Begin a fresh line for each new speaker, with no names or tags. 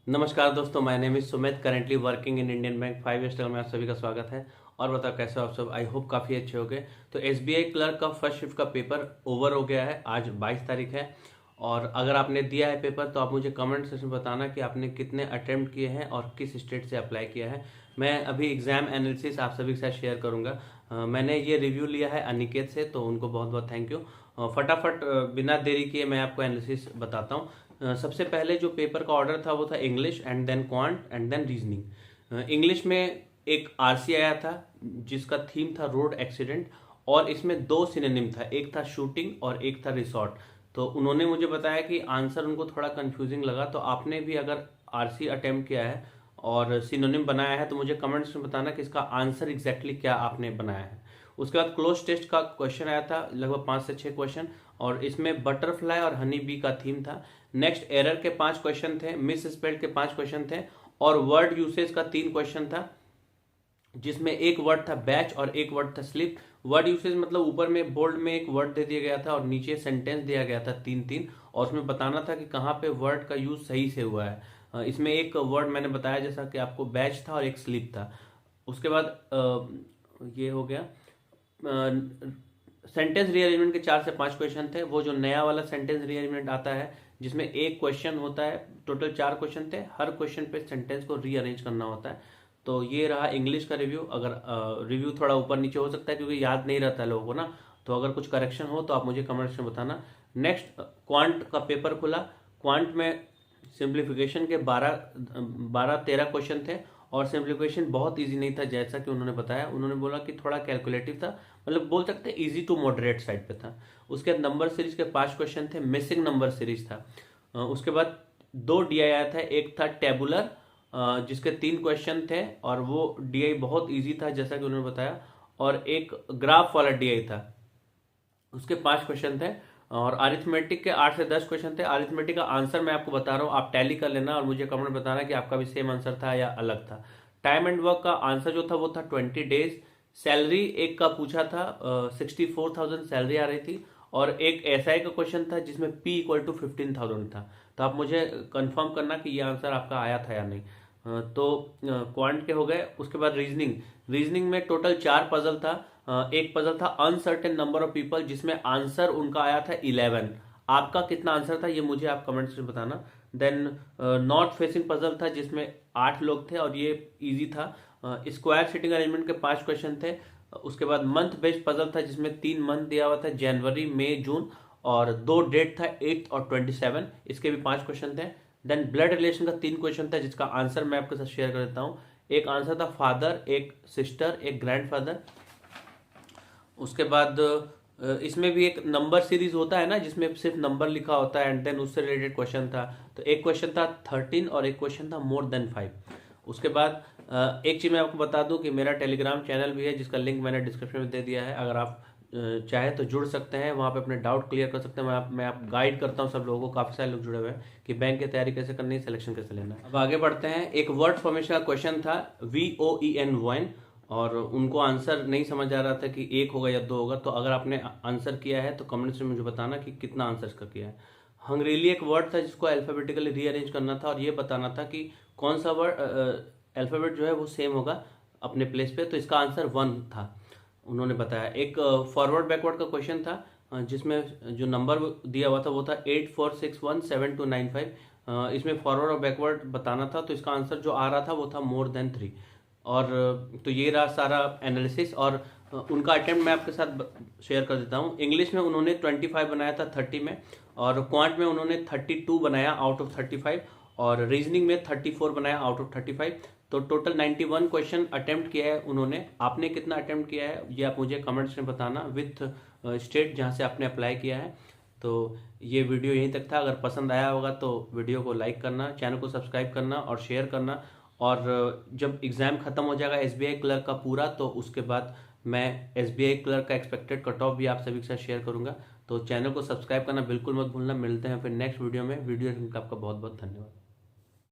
नमस्कार दोस्तों, my name is Sumit, currently working in Indian bank 5 star में आप सभी का स्वागत है। और बताओ कैसे हो आप सब। आई होप काफ़ी अच्छे हो गए। तो एसबीआई क्लर्क का फर्स्ट शिफ्ट का पेपर ओवर हो गया है। आज 22 तारीख है। और अगर आपने दिया है पेपर तो आप मुझे कमेंट सेक्शन में बताना कि आपने कितने अटेम्प्ट किए हैं और किस स्टेट से अप्लाई किया है। मैं अभी एग्जाम एनालिसिस आप सभी के साथ शेयर करूंगा। मैंने ये रिव्यू लिया है अनिकेत से, तो उनको बहुत बहुत थैंक यू। फटाफट बिना देरी किए मैं आपको एनालिसिस बताता हूँ। सबसे पहले जो पेपर का ऑर्डर था वो था English and then quant and then reasoning. English में एक आरसी आया था जिसका थीम था रोड एक्सीडेंट, और इसमें दो सिनोनिम था, एक था शूटिंग और एक था रिसॉर्ट। तो उन्होंने मुझे बताया कि आंसर उनको थोड़ा कंफ्यूजिंग लगा। तो आपने भी अगर आरसी अटेम्प्ट किया है और सिनोनिम बनाया है तो मुझे कमेंट्स में बताना कि इसका आंसर एग्जैक्टली क्या आपने बनाया है। उसके बाद क्लोज टेस्ट का क्वेश्चन आया था, लगभग 5 से 6 क्वेश्चन, और इसमें बटरफ्लाई और हनी बी का थीम था। नेक्स्ट एरर के 5 क्वेश्चन थे, मिस स्पेल्ड के 5 क्वेश्चन थे, और वर्ड यूसेज का 3 क्वेश्चन था, जिसमें एक वर्ड था बैच और एक वर्ड था स्लिप। वर्ड यूसेज मतलब ऊपर में बोल्ड में एक वर्ड दे दिया गया था और नीचे सेंटेंस दिया गया था 3-3, और उसमें बताना था कि कहाँ पे वर्ड का यूज सही से हुआ है। इसमें एक वर्ड मैंने बताया जैसा कि आपको बैच था और एक स्लिप था। उसके बाद ये हो गया। सेंटेंस रीअरेंजमेंट के 4 से 5 क्वेश्चन थे। वो जो नया वाला सेंटेंस रीअरेंजमेंट आता है जिसमें एक क्वेश्चन होता है, टोटल 4 क्वेश्चन थे, हर क्वेश्चन पे सेंटेंस को रीअरेंज करना होता है। तो ये रहा इंग्लिश का रिव्यू। अगर रिव्यू थोड़ा ऊपर नीचे हो सकता है क्योंकि याद नहीं रहता है लोगों को ना, तो अगर कुछ करेक्शन हो तो आप मुझे कमेंट्स में बताना। नेक्स्ट क्वांट का पेपर खुला। क्वांट में सिंप्लीफिकेशन के 12-13 क्वेश्चन थे, और सिंप्लीफिकेशन बहुत इजी नहीं था जैसा कि उन्होंने बताया। उन्होंने बोला कि थोड़ा कैलकुलेटिव था, मतलब बोल सकते हैं इजी टू मॉडरेट साइड पे था। उसके बाद नंबर सीरीज के 5 क्वेश्चन थे, मिसिंग नंबर सीरीज था। उसके बाद 2 डीआई आया था, एक था टेबुलर जिसके 3 क्वेश्चन थे, और वो डीआई बहुत इजी था जैसा कि उन्होंने बताया, और एक ग्राफ वाला डीआई था, उसके 5 क्वेश्चन थे। और अरिथमेटिक के 8 से 10 क्वेश्चन थे। अरिथमेटिक का आंसर मैं आपको बता रहा हूँ, आप टैली कर लेना और मुझे कमेंट बताना कि आपका भी सेम आंसर था या अलग था। टाइम एंड वर्क का आंसर जो था वो था 20 डेज। सैलरी एक का पूछा था, 64,000 सैलरी आ रही थी, और एक एसआई का क्वेश्चन था जिसमें P इक्वल टू 15,000 था। तो आप मुझे कंफर्म करना कि ये आंसर आपका आया था या नहीं। तो क्वांट के हो गए। उसके बाद रीजनिंग। रीजनिंग में टोटल 4 पजल था। एक पजल था अनसर्टेन नंबर ऑफ पीपल, जिसमें आंसर उनका आया था 11। आपका कितना आंसर था ये मुझे आप कमेंट्स में बताना। देन नॉर्थ फेसिंग पजल था जिसमें 8 लोग थे और ये इजी था। स्क्वायर सिटिंग अरेंजमेंट के 5 क्वेश्चन थे। उसके बाद मंथ बेस्ड पजल था जिसमें 3 मंथ दिया हुआ था, जनवरी, मई, जून, और 2 डेट था 8 और 27, इसके भी 5 क्वेश्चन थे। देन ब्लड रिलेशन का 3 क्वेश्चन था जिसका आंसर मैं आपके साथ शेयर कर देता हूँ। एक आंसर था फादर, एक सिस्टर, एक ग्रैंडफादर। उसके बाद इसमें भी एक नंबर सीरीज होता है ना जिसमें सिर्फ नंबर लिखा होता है, एंड देन उससे रिलेटेड क्वेश्चन था। तो एक क्वेश्चन था 13 और एक क्वेश्चन था मोर देन 5। उसके बाद एक चीज़ मैं आपको बता दूं कि मेरा टेलीग्राम चैनल भी है जिसका लिंक मैंने डिस्क्रिप्शन में दे दिया है। अगर आप चाहे तो जुड़ सकते हैं, वहाँ पे अपने डाउट क्लियर कर सकते हैं। मैं आप गाइड करता हूँ सब लोगों को, काफ़ी सारे लोग जुड़े हुए हैं कि बैंक की तैयारी कैसे करनी है, सिलेक्शन कैसे लेना है। अब आगे बढ़ते हैं। एक वर्ड फॉर्मेशन का क्वेश्चन था, VOEN वॉइन, और उनको आंसर नहीं समझ आ रहा था कि 1 होगा या 2 होगा। तो अगर आपने आंसर किया है तो कमेंट्स में मुझे बताना कि कितना आंसर इसका किया है। हंगरेली एक वर्ड था जिसको अल्फाबेटिकली रीअरेंज करना था, और ये बताना था कि कौन सा वर्ड अल्फाबेट जो है वो सेम होगा अपने प्लेस पे। तो इसका आंसर 1 था, उन्होंने बताया। एक फॉरवर्ड बैकवर्ड का क्वेश्चन था जिसमें जो नंबर दिया हुआ था वो था 84617295। इसमें फॉरवर्ड और बैकवर्ड बताना था, तो इसका आंसर जो आ रहा था वो था मोर देन 3। और तो ये रहा सारा एनालिसिस, और उनका अटेम्प्ट मैं आपके साथ शेयर कर देता हूँ। इंग्लिश में उन्होंने 25 बनाया था 30 में, और क्वांट में उन्होंने 32 बनाया आउट ऑफ 35, और रीजनिंग में 34 बनाया आउट ऑफ 35। तो टोटल 91 क्वेश्चन अटेम्प्ट किया है उन्होंने। आपने कितना अटेम्प्ट किया है ये आप मुझे कमेंट्स में बताना विथ स्टेट जहाँ से आपने अप्लाई किया है। तो ये वीडियो यहीं तक था। अगर पसंद आया होगा तो वीडियो को लाइक करना, चैनल को सब्सक्राइब करना और शेयर करना। और जब एग्ज़ाम ख़त्म हो जाएगा एसबीआई क्लर्क का पूरा, तो उसके बाद मैं एसबीआई क्लर्क का एक्सपेक्टेड कट ऑफ भी आप सभी के साथ शेयर करूंगा। तो चैनल को सब्सक्राइब करना बिल्कुल मत भूलना। मिलते हैं फिर नेक्स्ट वीडियो में। वीडियो देखने के लिए आपका बहुत बहुत धन्यवाद।